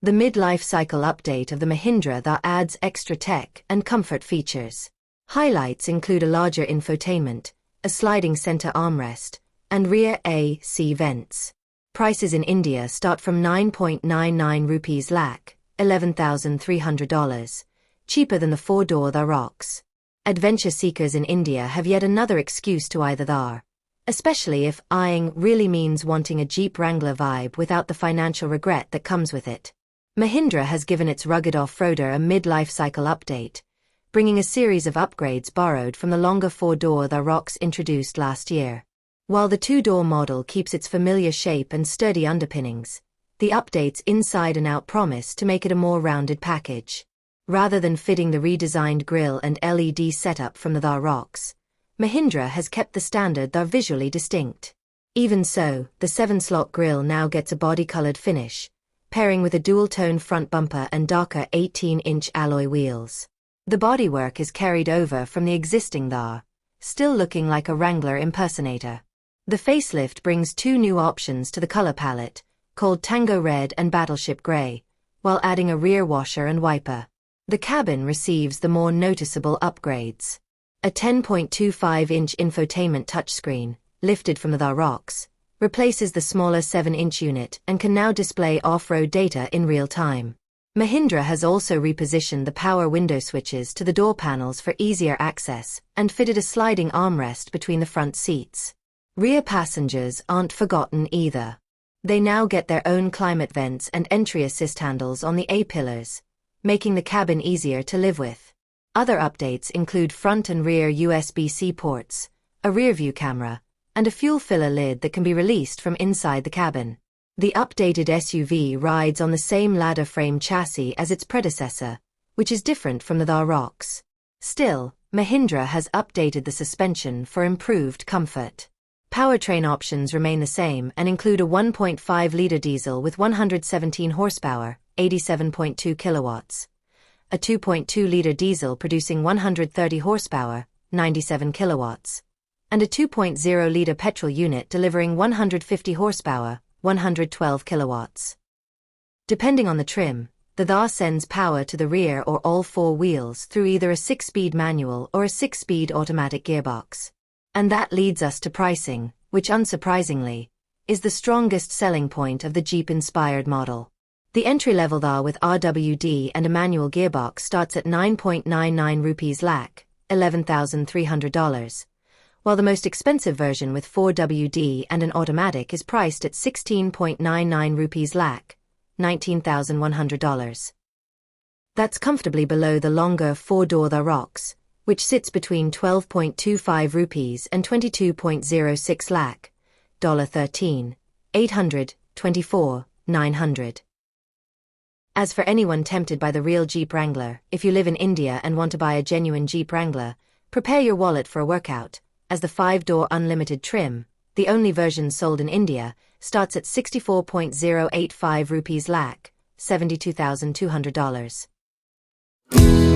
The mid-life cycle update of the Mahindra Thar adds extra tech and comfort features. Highlights include a larger infotainment, a sliding center armrest, and rear AC vents. Prices in India start from 9.99 rupees lakh, $11,300, cheaper than the four-door Thar Roxx. Adventure seekers in India have yet another excuse to eye the Thar, especially if eyeing really means wanting a Jeep Wrangler vibe without the financial regret that comes with it. Mahindra has given its rugged off-roader a mid-life cycle update, bringing a series of upgrades borrowed from the longer four-door Thar Roxx introduced last year. While the two-door model keeps its familiar shape and sturdy underpinnings, the updates inside and out promise to make it a more rounded package. Rather than fitting the redesigned grille and LED setup from the Thar Roxx, Mahindra has kept the standard Thar visually distinct. Even so, the 7-slot grille now gets a body-colored finish, pairing with a dual-tone front bumper and darker 18-inch alloy wheels. The bodywork is carried over from the existing Thar, still looking like a Wrangler impersonator. The facelift brings two new options to the color palette, called Tango Red and Battleship Grey, while adding a rear washer and wiper. The cabin receives the more noticeable upgrades. A 10.25-inch infotainment touchscreen, lifted from the Thar Roxx, replaces the smaller 7-inch unit and can now display off-road data in real time. Mahindra has also repositioned the power window switches to the door panels for easier access and fitted a sliding armrest between the front seats. Rear passengers aren't forgotten either. They now get their own climate vents and entry assist handles on the A-pillars, making the cabin easier to live with. Other updates include front and rear USB-C ports, a rear-view camera, and a fuel filler lid that can be released from inside the cabin. The updated SUV rides on the same ladder frame chassis as its predecessor, which is different from the Thar Roxx. Still, Mahindra has updated the suspension for improved comfort. Powertrain options remain the same and include a 1.5-liter diesel with 117 horsepower, 87.2 kilowatts, a 2.2-liter diesel producing 130 horsepower, 97 kilowatts, and a 2.0-liter petrol unit delivering 150 horsepower, 112 kilowatts. Depending on the trim, the Thar sends power to the rear or all four wheels through either a 6-speed manual or a 6-speed automatic gearbox. And that leads us to pricing, which unsurprisingly, is the strongest selling point of the Jeep-inspired model. The entry-level Thar with RWD and a manual gearbox starts at 9.99 rupees lakh, $11,300, while the most expensive version with 4WD and an automatic is priced at 16.99 rupees lakh, $19,100. That's comfortably below the longer four-door Thar Roxx, which sits between 12.25 rupees and 22.06 lakh, $13,800, $24,900. As for anyone tempted by the real Jeep Wrangler, if you live in India and want to buy a genuine Jeep Wrangler, prepare your wallet for a workout, as the 5-door unlimited trim, the only version sold in India, starts at 64.085 rupees lakh, $72,200.